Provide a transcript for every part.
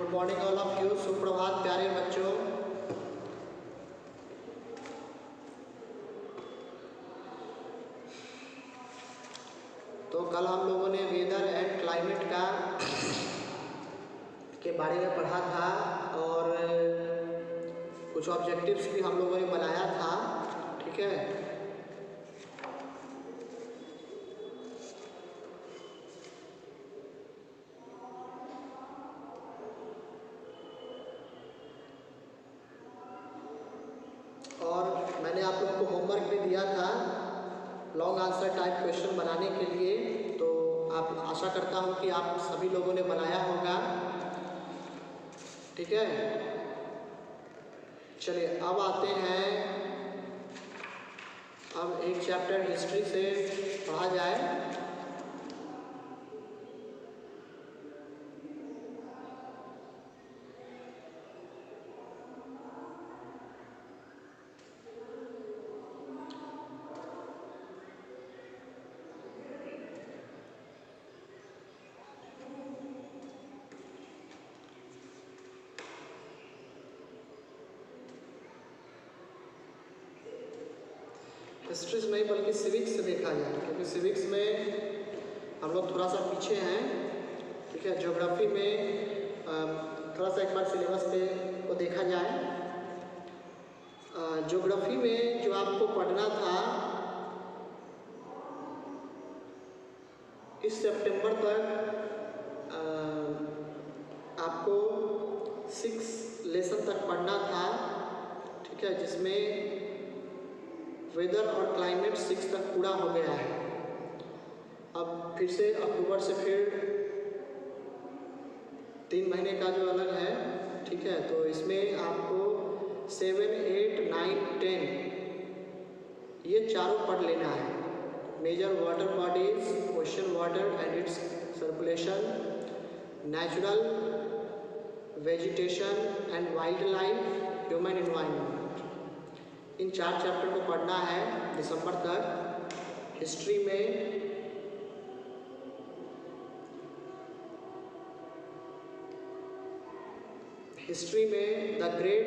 Good morning all of you. सुप्रभात प्यारे बच्चों। तो कल हम लोगों ने वेदर एंड क्लाइमेट के बारे में पढ़ा था और कुछ ऑब्जेक्टिव्स भी हम लोगों ने बनाया था, ठीक है। और मैंने आप लोगों को होमवर्क भी दिया था लॉन्ग आंसर टाइप क्वेश्चन बनाने के लिए, तो आप आशा करता हूँ कि आप सभी लोगों ने बनाया होगा, ठीक है। चलिए अब आते हैं, अब एक चैप्टर हिस्ट्री से पढ़ा जाए। हिस्ट्री से नहीं बल्कि सिविक्स से देखा जाए, क्योंकि सिविक्स में हम लोग थोड़ा सा पीछे हैं, ठीक है। ज्योग्राफी में थोड़ा सा एक बार सिलेबस पे को देखा जाए। ज्योग्राफी में जो आपको पढ़ना था इस सितंबर तक आपको 6 लेसन तक पढ़ना था, ठीक है, जिसमें वेदर और क्लाइमेट 6 तक पूरा हो गया है। अब फिर से अक्टूबर से फिर 3 महीने का जो अलग है, ठीक है। तो इसमें आपको 7, 8, 9, 10 ये चारों पढ़ लेना है। Major water bodies, ocean water and its circulation, natural vegetation and wild life, human environment, in 4 chapter को पढ़ना है दिसंबर तक। हिस्ट्री में द ग्रेट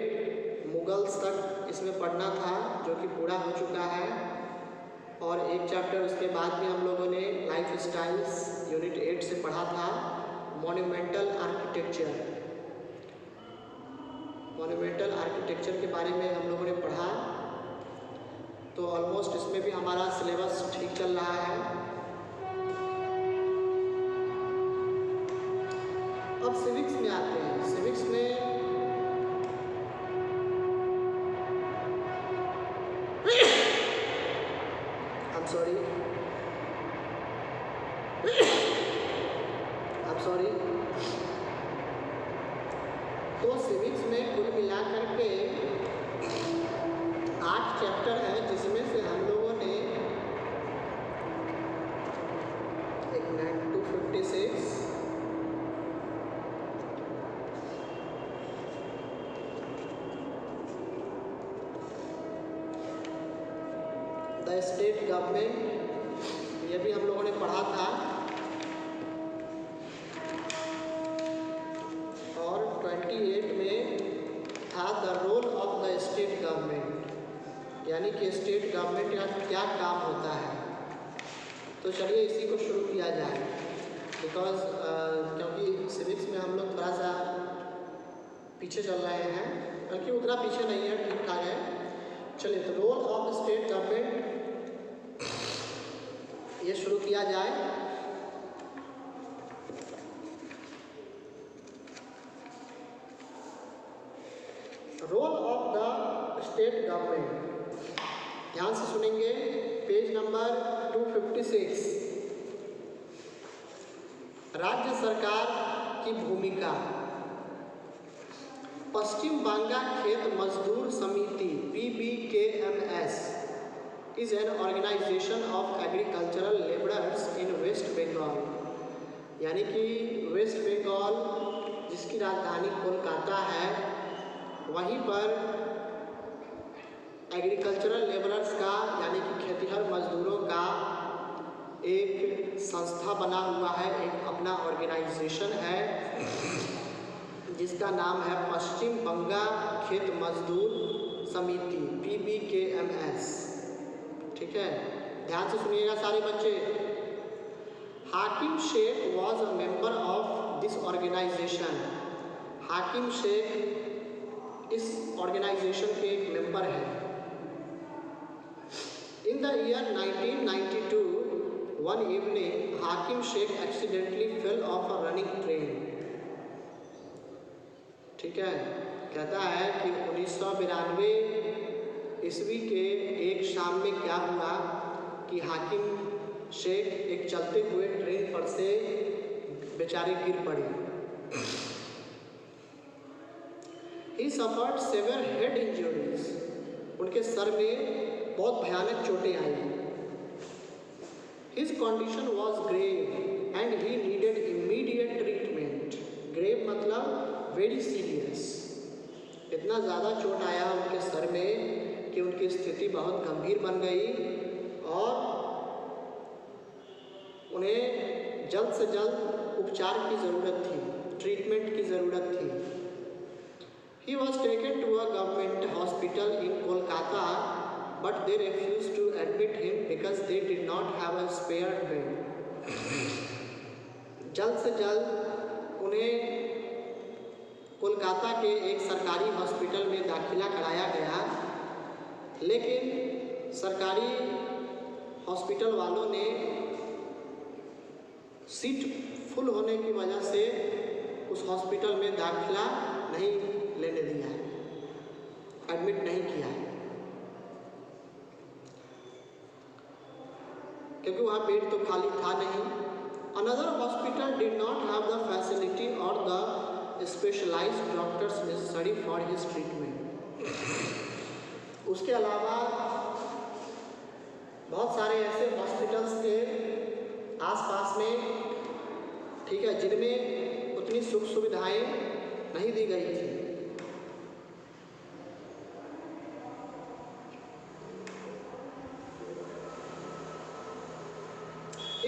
मुगल्स तक इसमें पढ़ना था, जो कि पूरा हो चुका है। और एक चैप्टर उसके बाद भी हम लोगों ने लाइफ स्टाइल्स यूनिट 8 से पढ़ा था, मॉन्यूमेंटल आर्किटेक्चर। मॉन्यूमेंटल आर्किटेक्चर के बारे में हम लोगों ने पढ़ा। तो ऑलमोस्ट इसमें भी हमारा सिलेबस ठीक चल रहा है। अब सिविक्स में आते हैं। सिविक्स में I'm sorry। तो सिविक्स में कुल मिलाकर के 8 चैप्टर हैं, जिसमें से हम लोगों ने 256 द स्टेट गवर्नमेंट, ये भी हम लोगों ने पढ़ा था। और 28 में था the role of the state government, यानी कि स्टेट गवर्नमेंट का क्या काम होता है। तो चलिए इसी को शुरू किया जाए, बिकॉज क्योंकि सिविक्स में हम लोग थोड़ा सा पीछे चल रहे हैं, बल्कि उतना पीछे नहीं है, ठीक ठाक है। चलिए तो रोल ऑफ स्टेट गवर्नमेंट ये शुरू किया जाए। Role of the state government, ध्यान से सुनेंगे, पेज नंबर 256। राज्य सरकार की भूमिका। पश्चिम बांगा खेत मजदूर समिति PBKMS is an organization of agricultural laborers in West Bengal, यानी कि वेस्ट बंगाल जिसकी राजधानी कोलकाता है, वहीं पर एग्रीकल्चरल लेबरर्स का यानी कि खेतिहर मजदूरों का एक संस्था बना हुआ है, एक अपना ऑर्गेनाइजेशन है, जिसका नाम है पश्चिम बंगा खेत मजदूर समिति PBKMS। ठीक है, ध्यान से सुनिएगा सारे बच्चे। Hakim Sheikh was a member of this organisation. Hakim Sheikh इस ऑर्गेनाइजेशन के एक मेंबर हैं। In the year 1992 one evening Hakim Sheikh accidentally fell off a running train. ठीक है, कहता है कि 1992 ईस्वी के एक शाम में क्या हुआ कि हाकिम शेख एक चलते हुए ट्रेन पर से बेचारे गिर पड़े। He suffered severe head injuries. उनके सर में बहुत भयानक चोटें आई। His condition was grave and he needed immediate treatment. Grave मतलब वेरी सीरियस। इतना ज़्यादा चोट आया उनके सर में कि उनकी स्थिति बहुत गंभीर बन गई और उन्हें जल्द से जल्द उपचार की ज़रूरत थी, ट्रीटमेंट की ज़रूरत थी। He was taken to a government hospital in Kolkata, but they refused to admit him because they did not have a spare bed. जल्द से जल्द उन्हें कोलकाता के एक सरकारी हॉस्पिटल में दाखिला कराया गया, लेकिन सरकारी हॉस्पिटल वालों ने सीट फुल होने की वजह से उस हॉस्पिटल में दाखिला नहीं लेने दिया, एडमिट नहीं किया, क्योंकि वहाँ बेड तो खाली था नहीं। Another hospital did not have the facility और the specialised doctors necessary for his treatment. उसके अलावा बहुत सारे ऐसे हॉस्पिटल्स थे आसपास में, ठीक है, जिनमें उतनी सुख सुविधाएं नहीं दी गई थी।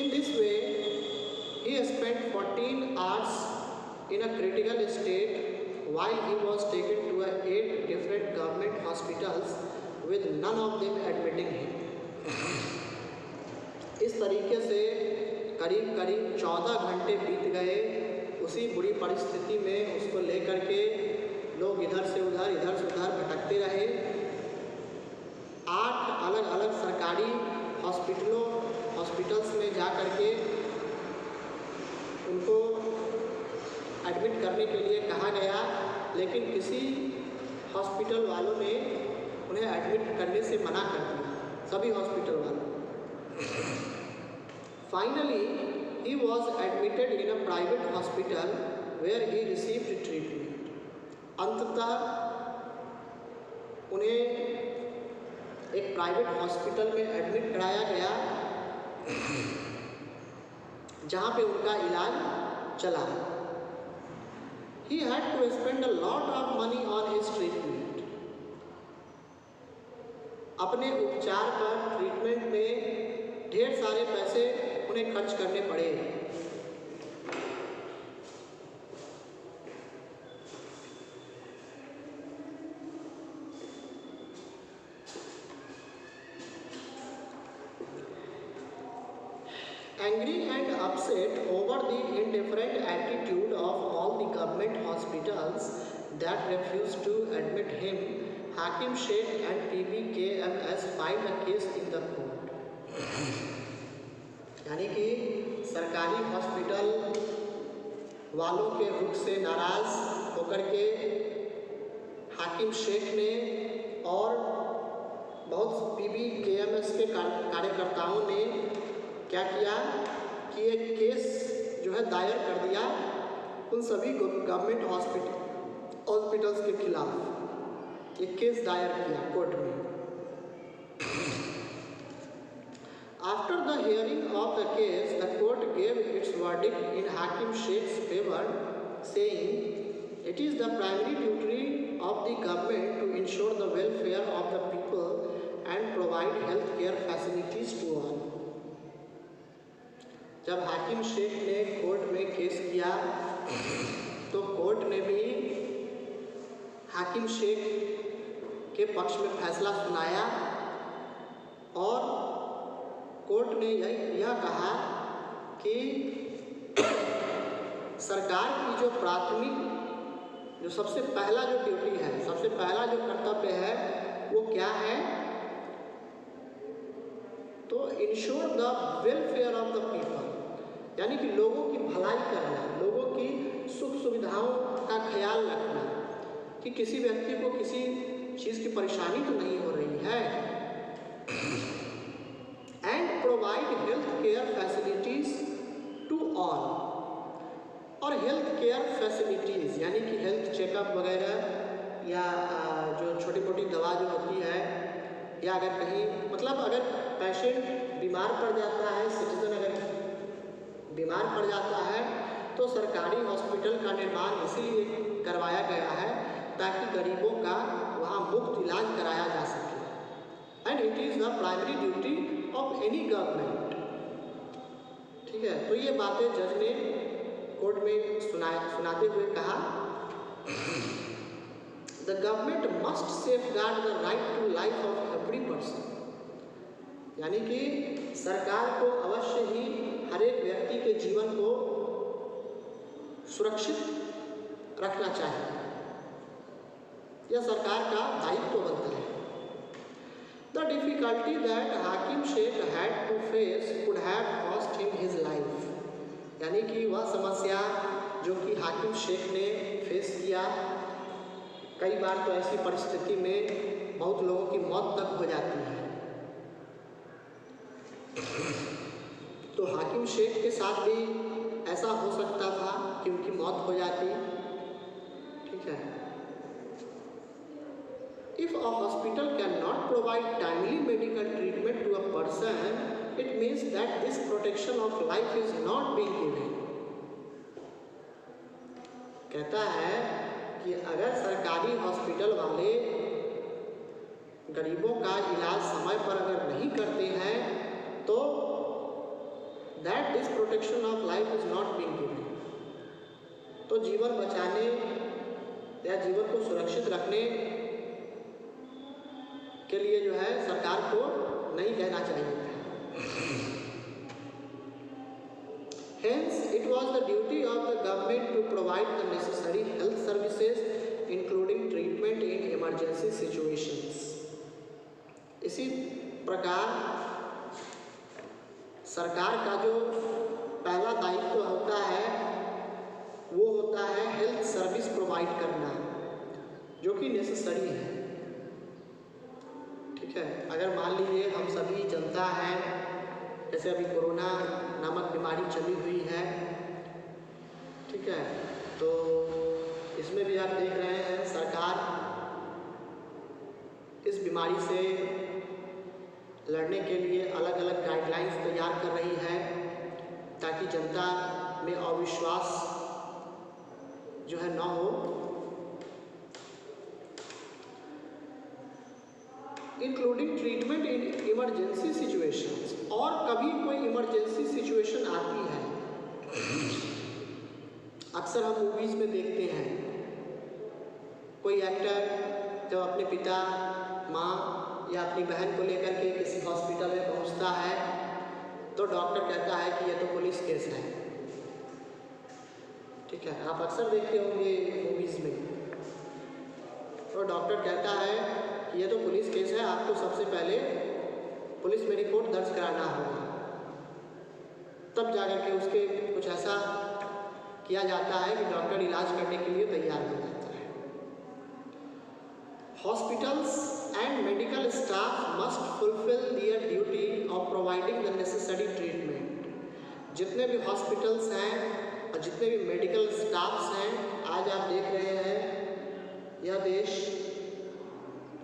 In this way, he spent 14 hours in a critical state while he was taken to 8 different government hospitals with none of them admitting him. इस तरीके से करीब 14 घंटे बीत गए। उसी बुरी परिस्थिति में उसको लेकर के लोग इधर से उधर भटकते रहे। 8 अलग अलग सरकारी हॉस्पिटल्स में जा कर के उनको एडमिट करने के लिए कहा गया, लेकिन किसी हॉस्पिटल वालों ने उन्हें एडमिट करने से मना कर दिया, सभी हॉस्पिटल वालों। Finally, he was admitted in a private hospital where he received treatment. अंततः उन्हें एक प्राइवेट हॉस्पिटल में एडमिट कराया गया, जहाँ पे उनका इलाज चला। He had to spend a lot of money on his treatment. अपने उपचार पर, ट्रीटमेंट में ढेर सारे पैसे उन्हें खर्च करने पड़े। Angry and upset over the indifferent attitude of all the government hospitals that refused to admit him, Hakim Sheikh and PBKMS filed a case in the court. यानी कि सरकारी हॉस्पिटल वालों के रुख से नाराज होकर के हाकिम शेख ने और बहुत PBKMS के कार्यकर्ताओं ने क्या किया कि एक केस जो है दायर कर दिया उन सभी गवर्नमेंट हॉस्पिटल्स के खिलाफ। एक केस दायर किया कोर्ट में। After the hearing of the case, the court gave its verdict in Hakim Sheikh's favor, saying, "It is the primary duty of the government to ensure the welfare of the people and provide health care facilities to all." जब हाकिम शेख ने court में case किया तो court ने भी हाकिम शेख के पक्ष में फैसला सुनाया और कोर्ट ने यह कहा कि सरकार की जो प्राथमिक जो सबसे पहला जो ड्यूटी है, सबसे पहला जो कर्तव्य है वो क्या है, तो ensure the welfare of the people, यानी कि लोगों की भलाई करना, लोगों की सुख सुविधाओं का ख्याल रखना कि किसी व्यक्ति को किसी चीज़ की परेशानी तो नहीं हो रही है, and provide health care facilities to all, और हेल्थ केयर फैसिलिटीज़ यानी कि हेल्थ चेकअप वगैरह या जो छोटी मोटी दवा जो होती है, या अगर कहीं मतलब अगर पेशेंट बीमार पड़ जाता है, सिटीजन अगर बीमार पड़ जाता है तो सरकारी हॉस्पिटल का निर्माण इसीलिए करवाया गया है ताकि गरीबों का वहाँ मुफ्त इलाज कराया जा सके, and it is the primary duty of any government. ठीक है, तो ये बातें जज ने कोर्ट में सुनाते हुए कहा, the government must safeguard the right to life of every person, यानी कि सरकार को अवश्य ही हर एक व्यक्ति के जीवन को सुरक्षित रखना चाहिए, यह सरकार का दायित्व बनता है। The difficulty that Hakim Sheikh had to face could have cost him his life, यानी कि वह समस्या जो कि हाकिम शेख ने फेस किया, कई बार तो ऐसी परिस्थिति में बहुत लोगों की मौत तक हो जाती है, तो हाकिम शेख के साथ भी ऐसा हो सकता था कि उनकी मौत हो जाती। ठीक है, if a hospital can not provide timely medical treatment to a person, it means that this protection of life is not being given. कहता है कि अगर सरकारी हॉस्पिटल वाले गरीबों का इलाज समय पर अगर नहीं करते हैं तो that this protection of life is not being given, तो जीवन बचाने या जीवन को सुरक्षित रखने के लिए जो है सरकार को नहीं कहना चाहिए था। Hence, it was the duty of the government to provide the necessary health services, including treatment in emergency situations. इसी प्रकार सरकार का जो पहला दायित्व होता है वो होता है हेल्थ सर्विस प्रोवाइड करना, जो कि नेसेसरी है। ठीक है, अगर मान लीजिए हम सभी जनता हैं, जैसे अभी कोरोना नामक बीमारी चली हुई है, ठीक है, तो इसमें भी आप देख रहे हैं सरकार इस बीमारी से लड़ने के लिए अलग अलग गाइडलाइंस तैयार कर रही है ताकि जनता में अविश्वास जो है ना हो। Including treatment in emergency situations, और कभी कोई इमरजेंसी सिचुएशन आती है, अक्सर हम मूवीज़ में देखते हैं कोई एक्टर जब अपने पिता, माँ या अपनी बहन को लेकर के किसी हॉस्पिटल में पहुंचता है तो डॉक्टर कहता है कि यह तो पुलिस केस है। ठीक है, आप अक्सर देखते होंगे मूवीज़ में, तो डॉक्टर कहता है कि यह तो पुलिस केस है, आपको सबसे पहले पुलिस में रिपोर्ट दर्ज कराना होगा, तब जाकर के उसके कुछ ऐसा किया जाता है कि डॉक्टर इलाज करने के लिए तैयार हो जाता है। Hospitals and medical staff must fulfill their duty of providing the necessary treatment. जितने भी हॉस्पिटल्स हैं और जितने भी मेडिकल स्टाफ्स हैं, आज आप देख रहे हैं यह देश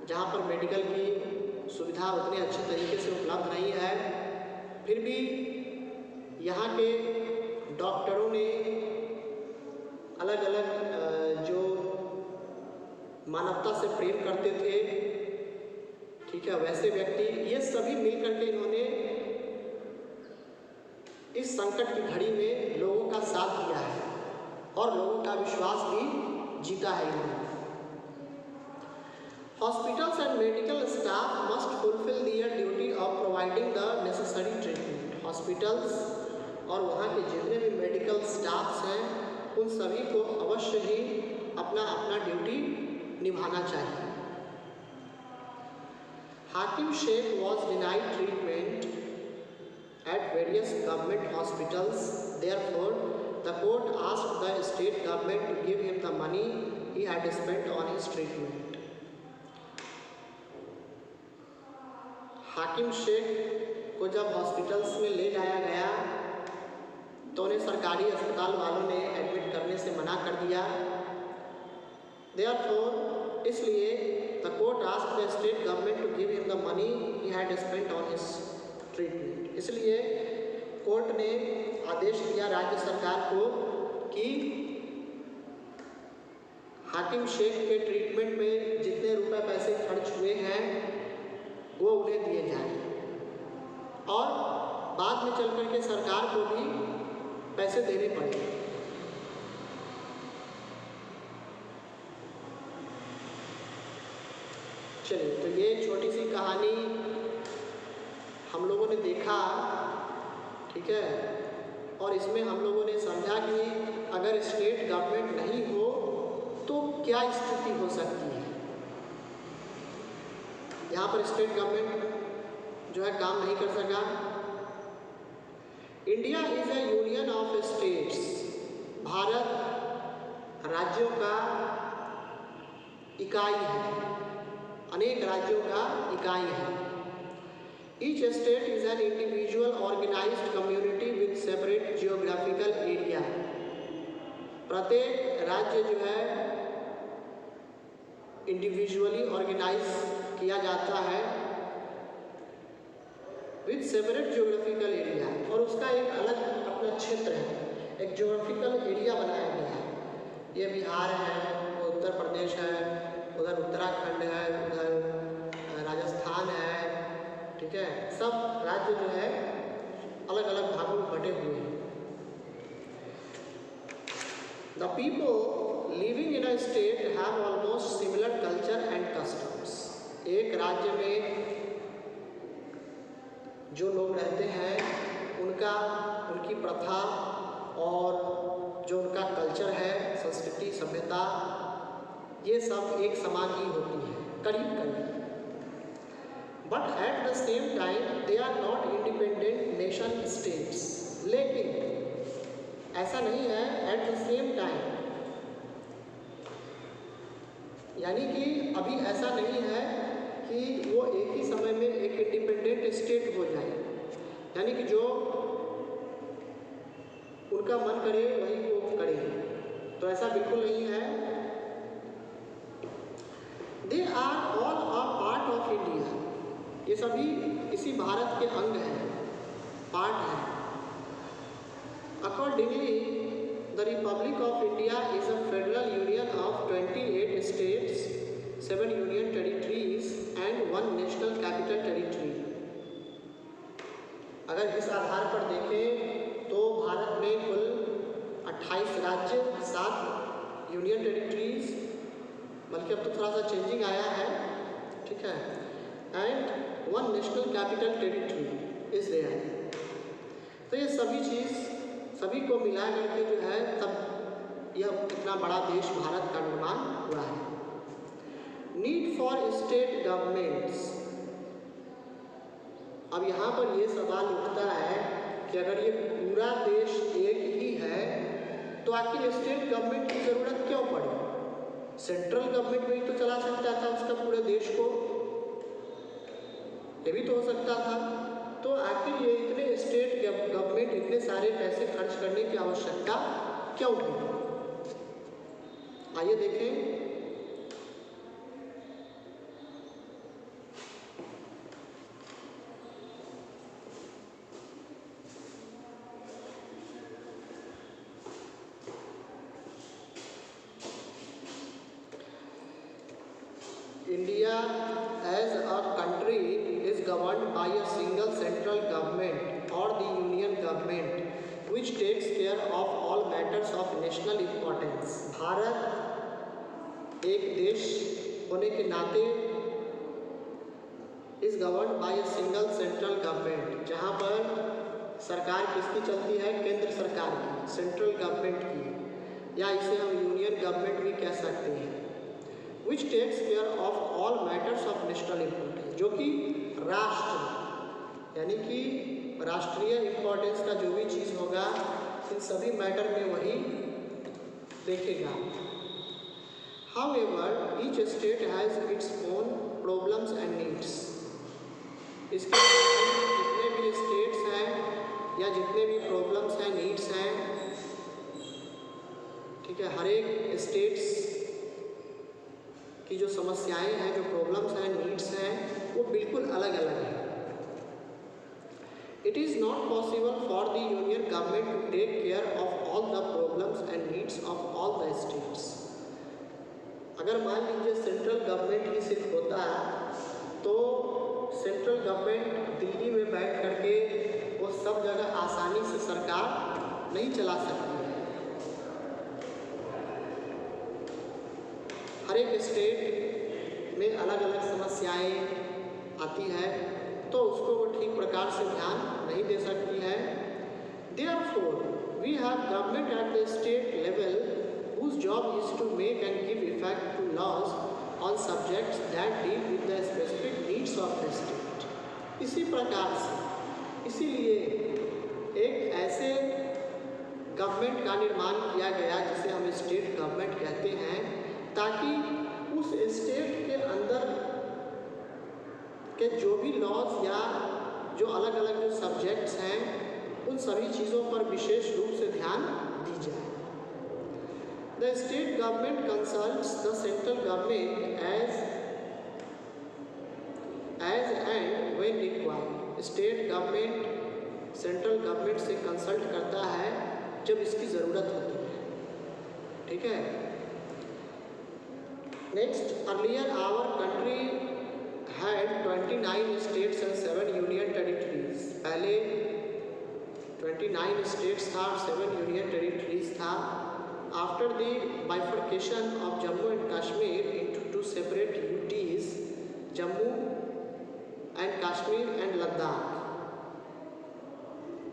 जहाँ पर मेडिकल की सुविधा उतने अच्छे तरीके से उपलब्ध नहीं है, फिर भी यहाँ के डॉक्टरों ने अलग अलग जो मानवता से प्रेम करते थे, ठीक है, वैसे व्यक्ति, ये सभी मिलकर के इन्होंने इस संकट की घड़ी में लोगों का साथ दिया है और लोगों का विश्वास भी जीता है इन्होंने। Hospitals and medical staff must fulfill their duty of providing the necessary treatment. Hospitals और वहाँ के जितने भी मेडिकल स्टाफ्स हैं उन सभी को अवश्य ही अपना अपना ड्यूटी निभाना चाहिए। हाकिम Sheikh was denied treatment at various government hospitals. Therefore, the court asked the state government to give him the money he had spent on his treatment. हाकिम शेख को जब हॉस्पिटल्स में ले जाया गया तो उन्हें सरकारी अस्पताल वालों ने एडमिट करने से मना कर दिया। Therefore, इसलिए the court asked the state government to give him the money he had spent on his treatment. इसलिए कोर्ट ने आदेश दिया राज्य सरकार को कि हाकिम शेख के ट्रीटमेंट में जितने रुपए पैसे खर्च हुए हैं वो उन्हें दिए जाए और बाद में चल कर के सरकार को भी पैसे देने पड़े। चलिए, तो ये छोटी सी कहानी हम लोगों ने देखा, ठीक है, और इसमें हम लोगों ने समझा कि अगर स्टेट गवर्नमेंट नहीं हो तो क्या स्थिति हो सकती है। यहाँ पर स्टेट गवर्नमेंट जो है काम नहीं कर सका। India is a union of states. Bharat राज्यों का इकाई है, अनेक राज्यों का इकाई है। Each state is an individual organised community with separate geographical area. प्रत्येक राज्य जो है इंडिविजुअली ऑर्गेनाइज किया जाता है विद सेपरेट जियोग्राफिकल एरिया, और उसका एक अलग अपना क्षेत्र है, एक जियोग्राफिकल एरिया बनाया गया है। ये बिहार है, वो उत्तर प्रदेश है, उधर उत्तराखंड है, उधर राजस्थान है, ठीक है। सब राज्य जो है अलग अलग भागों में बटे हुए हैं। The people living in a state have almost similar culture and customs. एक राज्य में जो लोग रहते हैं उनकी प्रथा और जो उनका कल्चर है, संस्कृति, सभ्यता, ये सब एक समान ही होती है, करीब करीब। But at the same time they are not independent nation states. लेकिन ऐसा नहीं है एट द सेम टाइम, यानी कि अभी ऐसा नहीं है कि वो एक ही समय में एक इंडिपेंडेंट स्टेट हो जाए, यानी कि जो उनका मन करे वही वो करे, तो ऐसा बिल्कुल नहीं है। They are all a part of India. ये सभी इसी भारत के अंग हैं, पार्ट हैं। Accordingly the republic of India is a federal union of 28 states, 7 union territories and 1 national capital territory. अगर इस आधार पर देखें तो भारत में कुल 28 राज्य, 7 यूनियन टेरिटरीज, बल्कि अब तो थोड़ा सा चेंजिंग आया है, ठीक है, and 1 national capital territory is there. तो ये सभी को मिला करके जो है तब यह इतना बड़ा देश भारत का निर्माण हुआ है। Need for state governments. अब यहाँ पर ये सवाल उठता है कि अगर ये पूरा देश एक ही है तो आखिर स्टेट गवर्नमेंट की ज़रूरत क्यों पड़ी? सेंट्रल गवर्नमेंट भी तो चला सकता था उसका पूरे देश को, ये भी तो हो सकता था। तो आखिर ये इतने स्टेट गवर्नमेंट इतने सारे पैसे खर्च करने की आवश्यकता क्यों हुई? आइए देखें। India as a country is governed by a single central government or the union government which takes care of all matters of national importance. Bharat एक देश होने के नाते is governed bye a single central government, जहाँ पर सरकार किसकी चलती है? केंद्र सरकार की, सेंट्रल गवर्नमेंट की, या इसे हम यूनियन गवर्नमेंट भी कह सकते हैं। Which takes care of all matters of national importance, जो कि राष्ट्र यानी कि राष्ट्रीय इम्पोर्टेंस का जो भी चीज़ होगा इन सभी मैटर में वही देखेगा। However, each state has its own problems and needs. इसके जितने भी स्टेट्स हैं या जितने भी प्रॉब्लम्स हैं, नीड्स हैं, ठीक है, हर एक स्टेट्स की जो समस्याएं हैं, जो प्रॉब्लम्स हैं, नीड्स हैं, वो बिल्कुल अलग अलग हैं। It is not possible for the union government to take care of all the problems and needs of all the states. अगर मान लीजिए सेंट्रल गवर्नमेंट ही सिर्फ होता है तो सेंट्रल गवर्नमेंट दिल्ली में बैठ करके वो सब जगह आसानी से सरकार नहीं चला सकती है। हर एक स्टेट में अलग अलग समस्याएं आती है तो उसको वो ठीक प्रकार से ध्यान नहीं दे सकती है। Therefore, we have government at the state level whose job is to make and give effect to laws on subjects that deal with the specific needs of the state. इसी प्रकार से इसीलिए एक ऐसे गवर्नमेंट का निर्माण किया गया जिसे हम स्टेट गवर्नमेंट कहते हैं, ताकि उस स्टेट के अंदर के जो भी लॉज या जो अलग अलग जो सब्जेक्ट्स हैं उन सभी चीज़ों पर विशेष रूप से ध्यान दी जाए। The state government consults the central government as and when required. State government central government से कंसल्ट करता है जब इसकी ज़रूरत होती है, ठीक है। Next, earlier our country had 29 states and 7 union territories. पहले 29 states था और 7 union territories था। After the bifurcation of Jammu and Kashmir into two separate UTs, Jammu and Kashmir and Ladakh,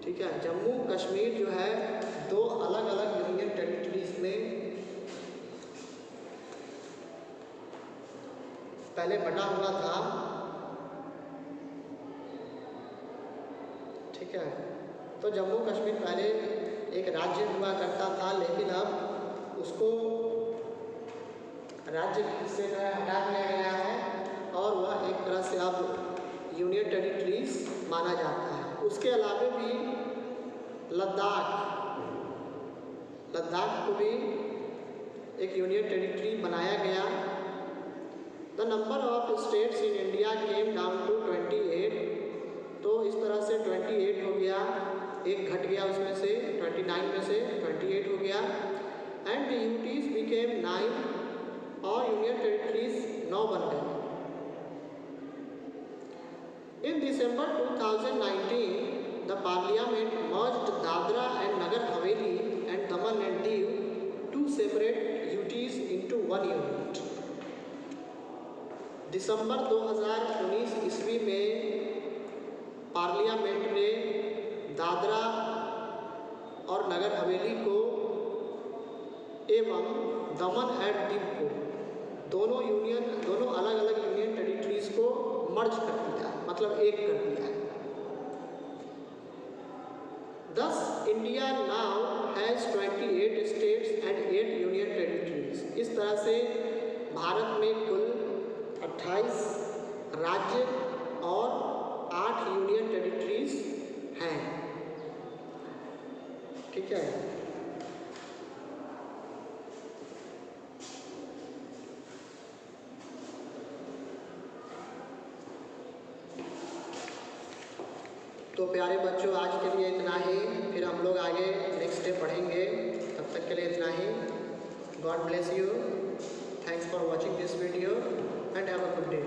ठीक है, जम्मू कश्मीर जो है दो अलग अलग यूनियन टेरिटरीज में पहले बटा हुआ था, ठीक है। तो जम्मू कश्मीर पहले एक राज्य हुआ करता था, लेकिन अब उसको राज्य से जो है हटा दिया गया है और वह एक तरह से अब यूनियन टेरिटरीज माना जाता है। उसके अलावा भी लद्दाख को भी एक यूनियन टेरिटरी बनाया गया। The number of states in India came down to 28, तो इस तरह से 28 हो गया, एक घट गया उसमें से 29 में से 28 हो गया। एंड द यूटीज बिकेम 9 और यूनियन टेरिटरीज 9 बन गए। In December 2019 the parliament merged Dadra and Nagar Haveli and Daman and Diu, 2 separate UTs into 1 unit. दिसंबर 2019 ईस्वी में पार्लियामेंट ने दादरा और नगर हवेली को एवं दमन एंड दीव को दोनों अलग अलग यूनियन टेरिटरीज को मर्ज कर दिया, मतलब एक कर दिया। Thus, India now has 28 states and 8 union territories. इस तरह से भारत में कुल 28 राज्य और 8 यूनियन टेरिटरीज हैं, ठीक है। तो प्यारे बच्चों, आज के लिए इतना ही, फिर हम लोग आगे नेक्स्ट डे पढ़ेंगे। तब तक के लिए इतना ही। God bless you. Thanks for watching this video and have a good day.